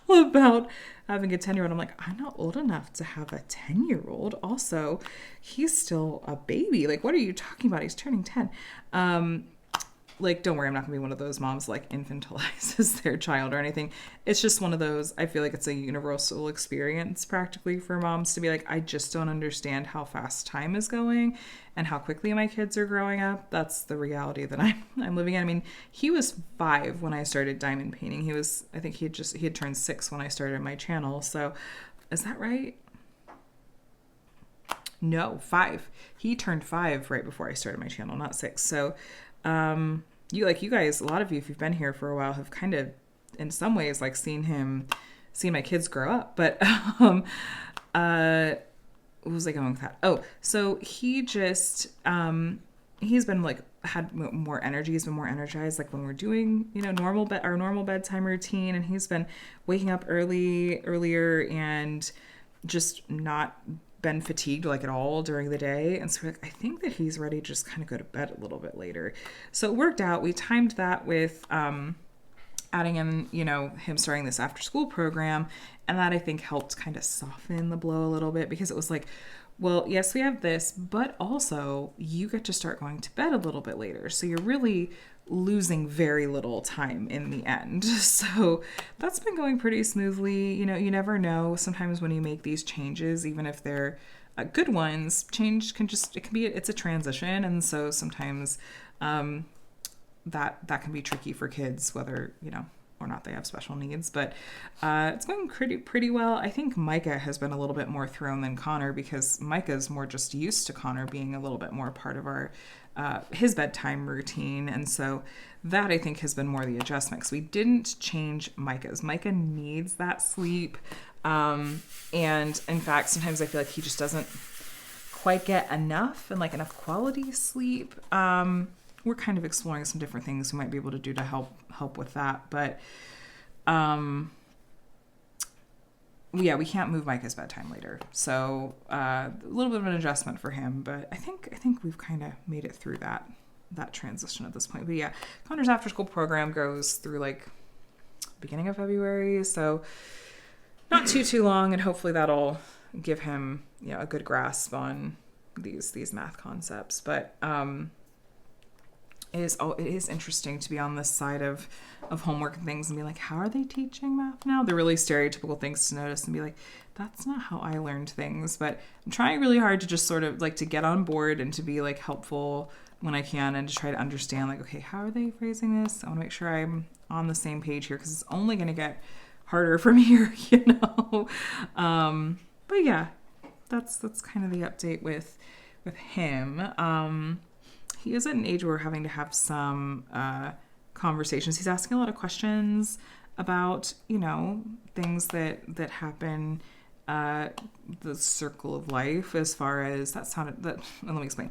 about having a 10-year-old. I'm like, I'm not old enough to have a 10-year-old. Also, he's still a baby. Like, what are you talking about? He's turning 10. Like, don't worry, I'm not gonna be one of those moms like infantilizes their child or anything. It's just one of those, I feel like it's a universal experience practically for moms to be like, I just don't understand how fast time is going and how quickly my kids are growing up. That's the reality that I'm living in. I mean, he was 5 when I started diamond painting. I think he had turned 6 when I started my channel. So is that right? No, 5. He turned 5 right before I started my channel, not 6. So you guys, a lot of you, if you've been here for a while, have kind of in some ways like seen my kids grow up. But what was I going with that? Oh, so he just he's been like had more energy. He's been more energized, like when we're doing our normal bedtime routine, and he's been waking up earlier and just not been fatigued like at all during the day. And so I think that he's ready to just kind of go to bed a little bit later. So it worked out. We timed that with adding in, him starting this after school program. And that I think helped kind of soften the blow a little bit, because it was like, well, yes, we have this, but also you get to start going to bed a little bit later. So you're really losing very little time in the end. So that's been going pretty smoothly. You never know. Sometimes when you make these changes, even if they're good ones, change it's a transition. And so sometimes that can be tricky for kids, whether, or not they have special needs, but it's going pretty well. I think Micah has been a little bit more thrown than Connor, because Micah's more just used to Connor being a little bit more part of our his bedtime routine. And so that I think has been more the adjustment, because we didn't change Micah's. Micah needs that sleep. And in fact, sometimes I feel like he just doesn't quite get enough quality sleep. We're kind of exploring some different things we might be able to do to help with that. But yeah, we can't move Micah's bedtime later. So a little bit of an adjustment for him, but I think we've kind of made it through that transition at this point. But yeah, Connor's after school program goes through like beginning of February. So not too long, and hopefully that'll give him, a good grasp on these math concepts. But it is interesting to be on this side of homework and things and be like, how are they teaching math now? They're really stereotypical things to notice and be like, that's not how I learned things. But I'm trying really hard to just sort of like to get on board and to be like helpful when I can, and to try to understand like, okay, how are they phrasing this? I want to make sure I'm on the same page here, because it's only going to get harder from here, But yeah, that's kind of the update with him. He is at an age where we're having to have some conversations. He's asking a lot of questions about, things that happen, the circle of life, as far as let me explain.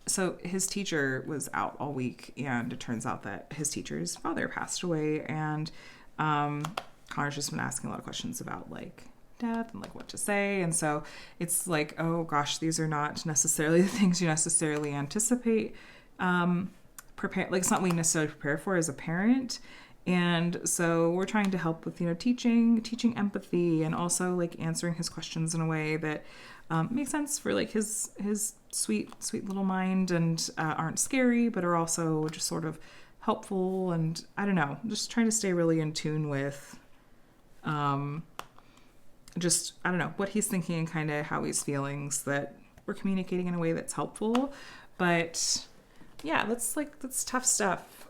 So his teacher was out all week, and it turns out that his teacher's father passed away, and Connor's just been asking a lot of questions about like death and like what to say. And so it's like, oh gosh, these are not necessarily the things you necessarily anticipate, prepare, like it's not what you necessarily prepare for as a parent. And so we're trying to help with, teaching empathy, and also like answering his questions in a way that makes sense for like his sweet little mind, and aren't scary, but are also just sort of helpful. And I don't know, just trying to stay really in tune with just, I don't know, what he's thinking and kind of how he's feeling, so that we're communicating in a way that's helpful. But yeah, that's tough stuff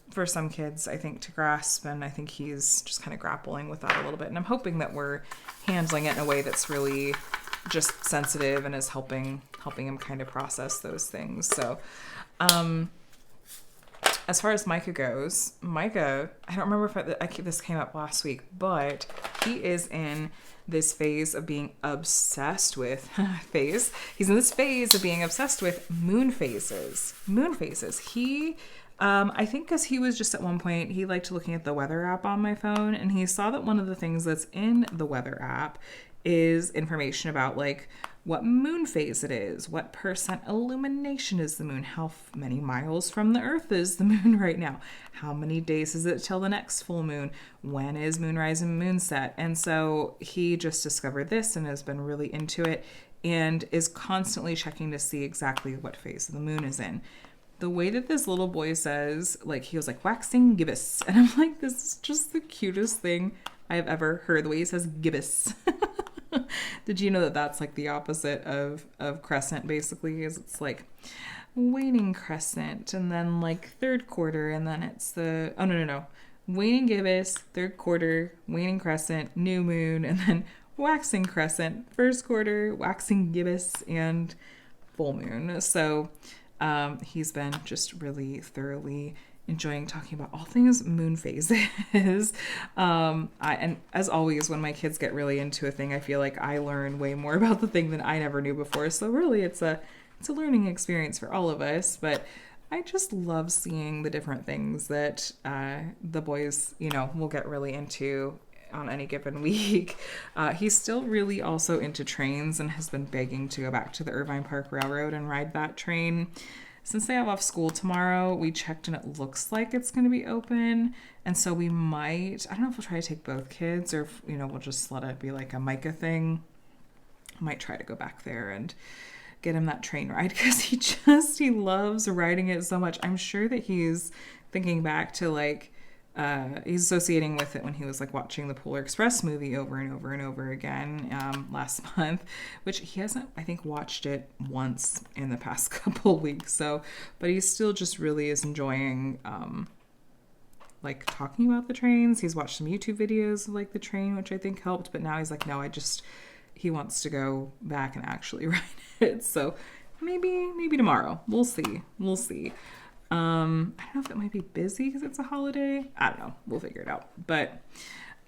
for some kids, I think, to grasp. And I think he's just kind of grappling with that a little bit. And I'm hoping that we're handling it in a way that's really just sensitive and is helping him kind of process those things. So as far as Micah goes, I don't remember if this came up last week, but he is in this phase of being obsessed with He's in this phase of being obsessed with moon phases. He, I think because he was just at one point, he liked looking at the weather app on my phone, and he saw that one of the things that's in the weather app is information about like what moon phase it is, what percent illumination is the moon, how many miles from the earth is the moon right now, how many days is it till the next full moon, when is moonrise and moonset. And so he just discovered this and has been really into it, and is constantly checking to see exactly what phase the moon is in. The way that this little boy says, like, he was like, waxing gibbous. And I'm like, this is just the cutest thing I've ever heard. The way he says gibbous. Did you know that that's like the opposite of crescent, basically? Is it's like waning crescent, and then like third quarter, and then it's the, oh no. Waning gibbous, third quarter, waning crescent, new moon, and then waxing crescent, first quarter, waxing gibbous, and full moon. So he's been just really thoroughly enjoying talking about all things moon phases. And as always, when my kids get really into a thing, I feel like I learn way more about the thing than I never knew before. So really, it's a learning experience for all of us. But I just love seeing the different things that the boys, will get really into on any given week. He's still really also into trains, and has been begging to go back to the Irvine Park Railroad and ride that train. Since they have off school tomorrow, we checked and it looks like it's going to be open. And so we might, I don't know if we'll try to take both kids, or if, we'll just let it be like a Micah thing. Might try to go back there and get him that train ride, because he loves riding it so much. I'm sure that he's thinking back to like, he's associating with it when he was like watching the Polar Express movie over and over and over again last month, which he hasn't, I think, watched it once in the past couple weeks. So, but he still just really is enjoying like talking about the trains. He's watched some YouTube videos of like the train, which I think helped, but now he's like, no, he wants to go back and actually ride it. So maybe tomorrow. We'll see. I don't know if it might be busy because it's a holiday. I don't know. We'll figure it out. But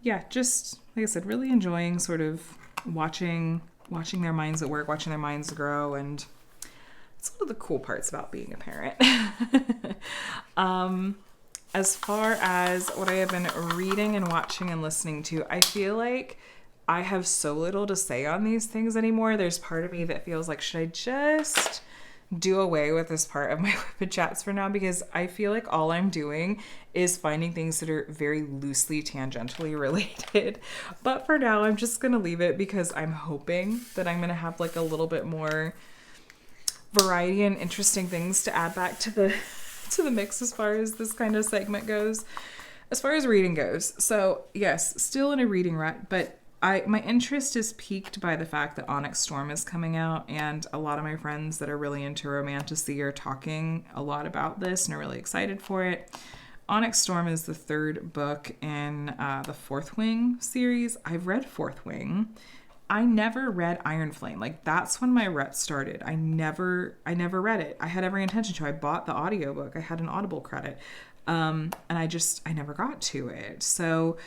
yeah, just like I said, really enjoying sort of watching their minds at work, watching their minds grow. And it's one of the cool parts about being a parent. As far as what I have been reading and watching and listening to, I feel like I have so little to say on these things anymore. There's part of me that feels like, should I just do away with this part of my WIP and Chats for now? Because I feel like all I'm doing is finding things that are very loosely tangentially related. But for now, I'm just going to leave it, because I'm hoping that I'm going to have like a little bit more variety and interesting things to add back to the mix as far as this kind of segment goes. As far as reading goes, so yes, still in a reading rut, but my interest is piqued by the fact that Onyx Storm is coming out, and a lot of my friends that are really into romantasy are talking a lot about this and are really excited for it. Onyx Storm is the third book in the Fourth Wing series. I've read Fourth Wing. I never read Iron Flame. Like, that's when my rep started. I never read it. I had every intention to. I bought the audiobook. I had an Audible credit. And I never got to it. So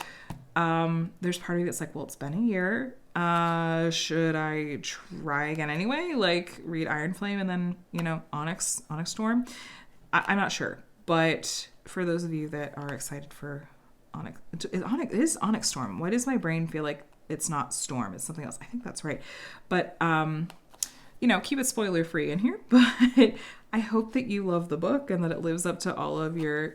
there's part of me that's like, well, it's been a year. Should I try again anyway? Like, read Iron Flame and then, Onyx Storm? I'm not sure. But for those of you that are excited for Onyx, it is Onyx Storm. Why does my brain feel like it's not Storm? It's something else. I think that's right. But, keep it spoiler free in here. But I hope that you love the book and that it lives up to all of your,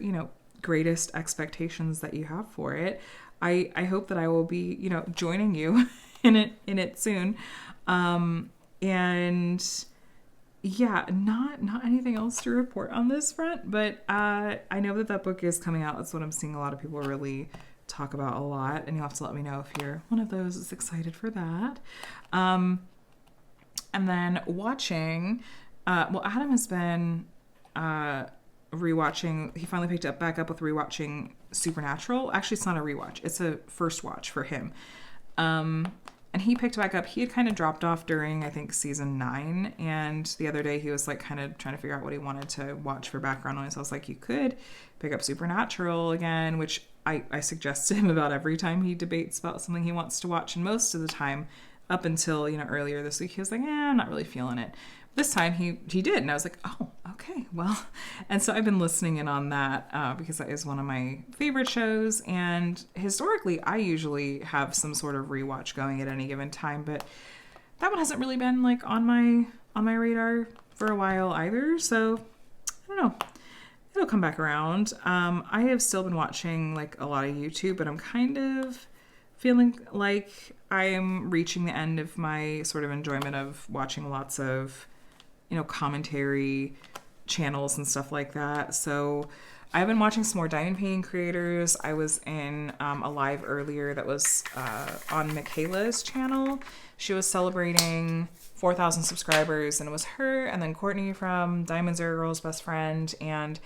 greatest expectations that you have for it. I hope that I will be, joining you in it soon. And yeah, not anything else to report on this front, but I know that book is coming out. That's what I'm seeing a lot of people really talk about a lot, and you'll have to let me know if you're one of those that's excited for that. And then watching, Adam has been rewatching. He finally picked back up with rewatching Supernatural. Actually, it's not a rewatch. It's a first watch for him. And he picked back up. He had kind of dropped off during, I think, season 9. And the other day he was like kind of trying to figure out what he wanted to watch for background noise. I was like, you could pick up Supernatural again, which I suggest to him about every time he debates about something he wants to watch. And most of the time, up until, earlier this week, he was like, I'm not really feeling it. This time he did. And I was like, oh, okay, well. And so I've been listening in on that because that is one of my favorite shows. And historically, I usually have some sort of rewatch going at any given time. But that one hasn't really been like on my radar for a while either. So I don't know. It'll come back around. I have still been watching like a lot of YouTube, but I'm kind of feeling like I am reaching the end of my sort of enjoyment of watching lots of commentary channels and stuff like that. So I've been watching some more diamond painting creators. I was in a live earlier that was on Michaela's channel. She was celebrating 4,000 subscribers, and it was her and then Courtney from Diamonds Are a Girl's Best Friend and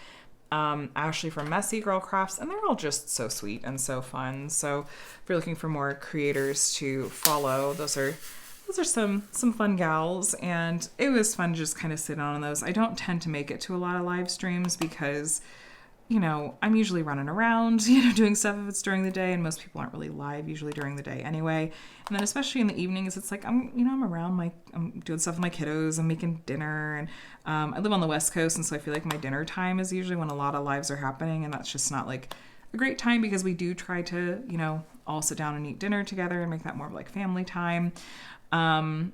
Ashley from Messy Girl Crafts, and they're all just so sweet and so fun. So if you're looking for more creators to follow, those are some fun gals, and it was fun to just kind of sit on those. I don't tend to make it to a lot of live streams because, I'm usually running around, doing stuff if it's during the day, and most people aren't really live usually during the day anyway. And then especially in the evenings, it's like I'm around I'm doing stuff with my kiddos, I'm making dinner, and I live on the West Coast, and so I feel like my dinner time is usually when a lot of lives are happening, and that's just not like a great time because we do try to, all sit down and eat dinner together and make that more of like family time. And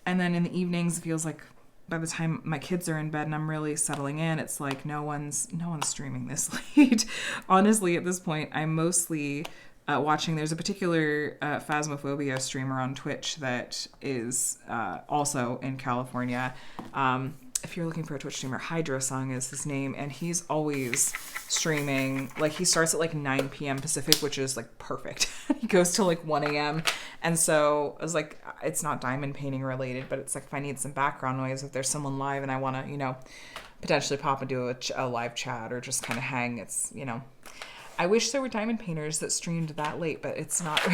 then in the evenings, it feels like by the time my kids are in bed and I'm really settling in, it's like no one's streaming this late. Honestly, at this point, I'm mostly watching. There's a particular Phasmophobia streamer on Twitch that is also in California. If you're looking for a Twitch streamer, Hydrosung is his name, and he's always streaming. Like, he starts at like 9 p.m. Pacific, which is like perfect. He goes till like 1 a.m. And so I was like, it's not diamond painting related, but it's like if I need some background noise, if there's someone live and I want to, potentially pop and do a live chat or just kind of hang, it's, I wish there were diamond painters that streamed that late, but it's not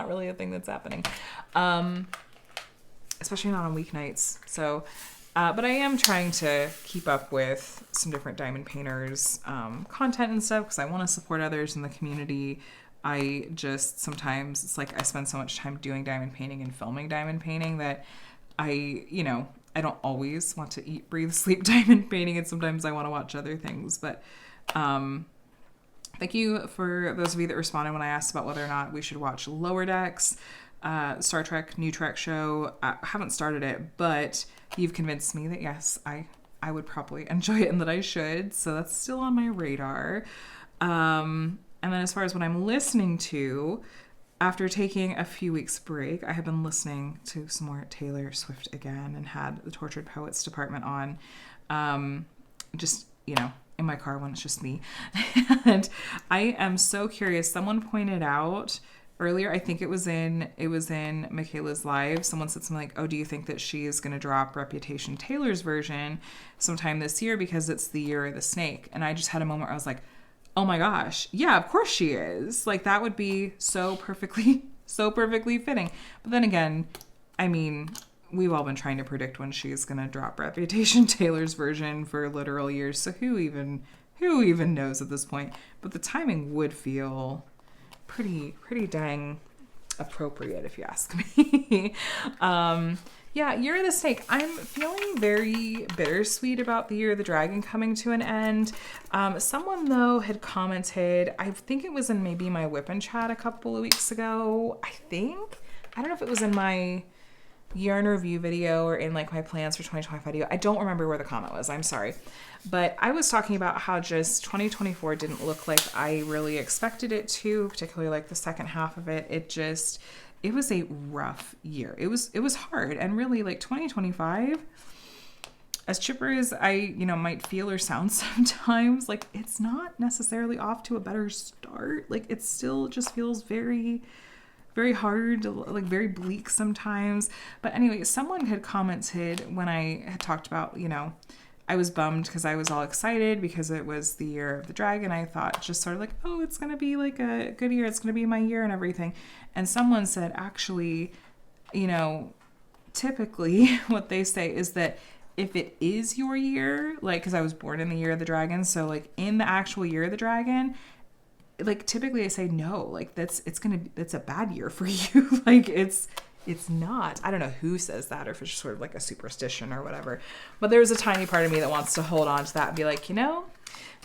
really a thing that's happening. Especially not on weeknights. So, but I am trying to keep up with some different diamond painters content and stuff because I want to support others in the community. I just sometimes it's like I spend so much time doing diamond painting and filming diamond painting that I don't always want to eat, breathe, sleep diamond painting, and sometimes I want to watch other things. But thank you for those of you that responded when I asked about whether or not we should watch Lower Decks, Star Trek New Trek show. I haven't started it, but you've convinced me that yes, I would probably enjoy it and that I should. So that's still on my radar. And then as far as what I'm listening to, after taking a few weeks break, I have been listening to some more Taylor Swift again and had the Tortured Poets Department on, just, in my car when it's just me. And I am so curious. Someone pointed out earlier, I think it was in Michaela's live, someone said something like, oh, do you think that she is going to drop Reputation Taylor's version sometime this year because it's the year of the snake? And I just had a moment where I was like, oh my gosh, yeah, of course she is. Like, that would be so perfectly so perfectly fitting. But then again, I mean, we've all been trying to predict when she's going to drop Reputation Taylor's version for literal years. So who even knows at this point? But the timing would feel pretty dang appropriate, if you ask me. Yeah, Year of the Snake. I'm feeling very bittersweet about the Year of the Dragon coming to an end. Someone, though, had commented, I think it was in maybe my WIP and Chat a couple of weeks ago. I don't know if it was in my year in review video or in like my plans for 2025 video. I don't remember where the comment was. I'm sorry. But I was talking about how just 2024 didn't look like I really expected it to, particularly like the second half of it. It was a rough year. It was hard. And really, like, 2025, as chipper as I, might feel or sound sometimes, like, it's not necessarily off to a better start. Like, it still just feels very, very hard, like very bleak sometimes. But anyway, someone had commented when I had talked about, I was bummed because I was all excited because it was the Year of the Dragon. I thought just sort of like, oh, it's going to be like a good year. It's going to be my year and everything. And someone said, actually, typically what they say is that if it is your year, like, because I was born in the Year of the Dragon, so like in the actual Year of the Dragon, like typically I say no, like it's a bad year for you. Like it's not. I don't know who says that or if it's just sort of like a superstition or whatever. But there's a tiny part of me that wants to hold on to that and be like,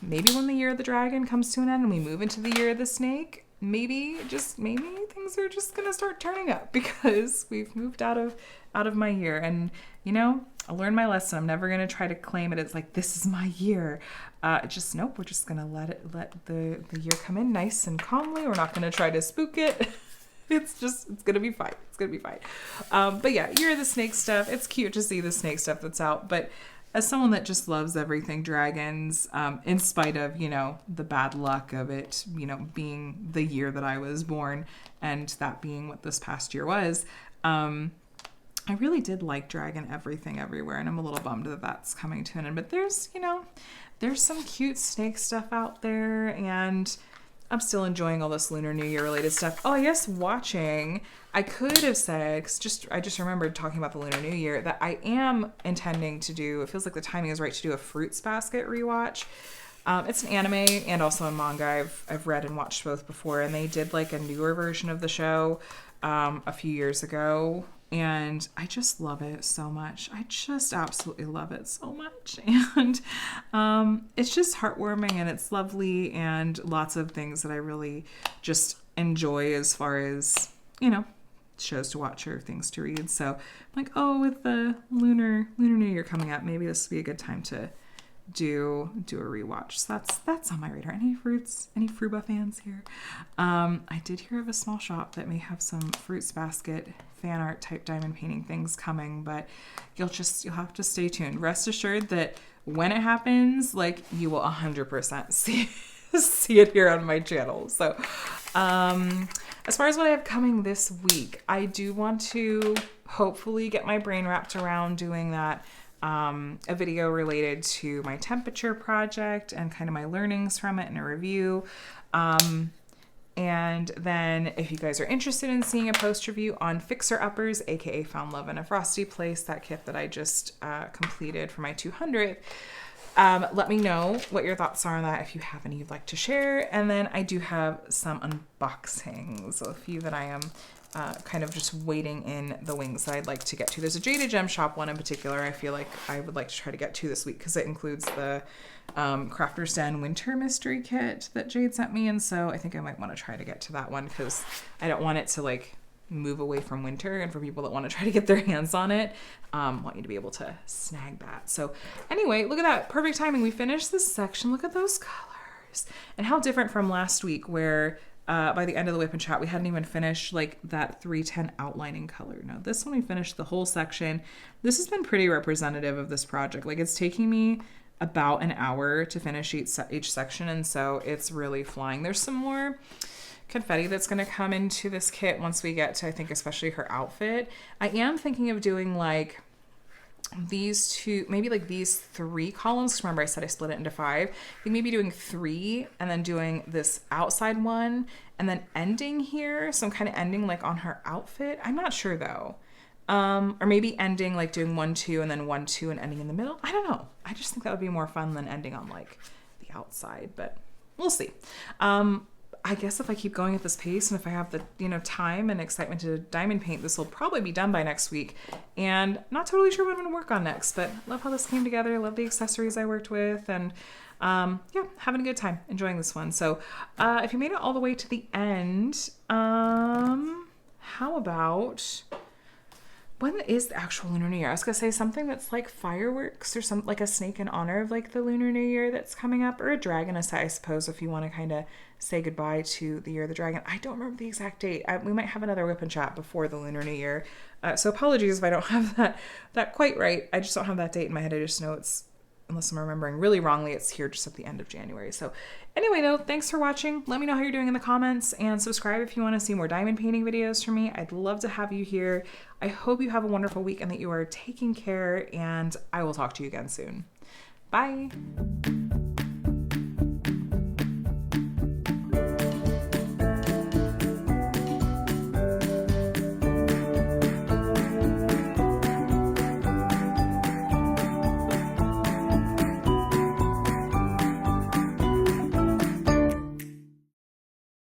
maybe when the Year of the Dragon comes to an end and we move into the Year of the Snake, maybe things are just going to start turning up because we've moved out of my year. And, I learned my lesson. I'm never going to try to claim it. It's like, this is my year. Nope. We're just going to let the year come in nice and calmly. We're not going to try to spook it. It's going to be fine. It's going to be fine. But yeah, Year of the Snake stuff. It's cute to see the snake stuff that's out. But as someone that just loves everything dragons, in spite of, the bad luck of it, being the year that I was born and that being what this past year was, I really did like Dragon Everything Everywhere. And I'm a little bummed that that's coming to an end. But there's some cute snake stuff out there, and I'm still enjoying all this Lunar New Year related stuff. Oh, yes, watching. I could have said, because I just remembered talking about the Lunar New Year, that I am intending to do, it feels like the timing is right to do a Fruits Basket rewatch. It's an anime and also a manga. I've read and watched both before, and they did like a newer version of the show a few years ago. And I just love it so much. I just absolutely love it so much. And it's just heartwarming and it's lovely and lots of things that I really just enjoy as far as, shows to watch or things to read. So I'm like, oh, with the Lunar New Year coming up, maybe this would be a good time to do a rewatch. So that's on my radar. Any Fruba fans here? I did hear of a small shop that may have some Fruits Basket fan art type diamond painting things coming, but you'll have to stay tuned. Rest assured that when it happens, like, you will 100% see it here on my channel. So as far as what I have coming this week, I do want to hopefully get my brain wrapped around doing that a video related to my temperature project and kind of my learnings from it and a review. And then if you guys are interested in seeing a post review on Fixer Uppers, aka Found Love in a Frosty Place, that kit that I just completed for my 200th, let me know what your thoughts are on that, if you have any you'd like to share. And then I do have some unboxings, a few that I am kind of just waiting in the wings that I'd like to get to. There's a Jaded Gem Shop one in particular I feel like I would like to try to get to this week because it includes the Crafter's Den Winter Mystery Kit that Jade sent me, and so I think I might want to try to get to that one because I don't want it to like move away from winter, and for people that want to try to get their hands on it, want you to be able to snag that. So anyway, look at that. Perfect timing. We finished this section. Look at those colors and how different from last week where by the end of the WIP and Chat, we hadn't even finished like that 310 outlining color. No, this one we finished the whole section. This has been pretty representative of this project. Like, it's taking me about an hour to finish each section, and so it's really flying. There's some more confetti that's going to come into this kit once we get to, I think, especially her outfit. I am thinking of doing like these two, maybe like these 3 columns. Remember I said I split it into 5. I think maybe doing 3 and then doing this outside one and then ending here. So I'm kind of ending like on her outfit. I'm not sure though. Or maybe ending like doing 1, 2 and then 1, 2 and ending in the middle. I don't know. I just think that would be more fun than ending on like the outside, but we'll see. I guess if I keep going at this pace and if I have the, time and excitement to diamond paint, this will probably be done by next week. And not totally sure what I'm going to work on next, but love how this came together. Love the accessories I worked with, and yeah, having a good time enjoying this one. So if you made it all the way to the end, how about, when is the actual Lunar New Year? I was gonna say something that's like fireworks or some like a snake in honor of like the Lunar New Year that's coming up, or a dragon, I suppose, if you want to kind of say goodbye to the year of the dragon. I don't remember the exact date. We might have another WIP and Chat before the Lunar New Year, so apologies if I don't have that quite right. I just don't have that date in my head. I just know it's, unless I'm remembering really wrongly, it's here just at the end of January. So anyway, though, thanks for watching. Let me know how you're doing in the comments, and subscribe if you want to see more diamond painting videos from me. I'd love to have you here. I hope you have a wonderful week and that you are taking care, and I will talk to you again soon. Bye.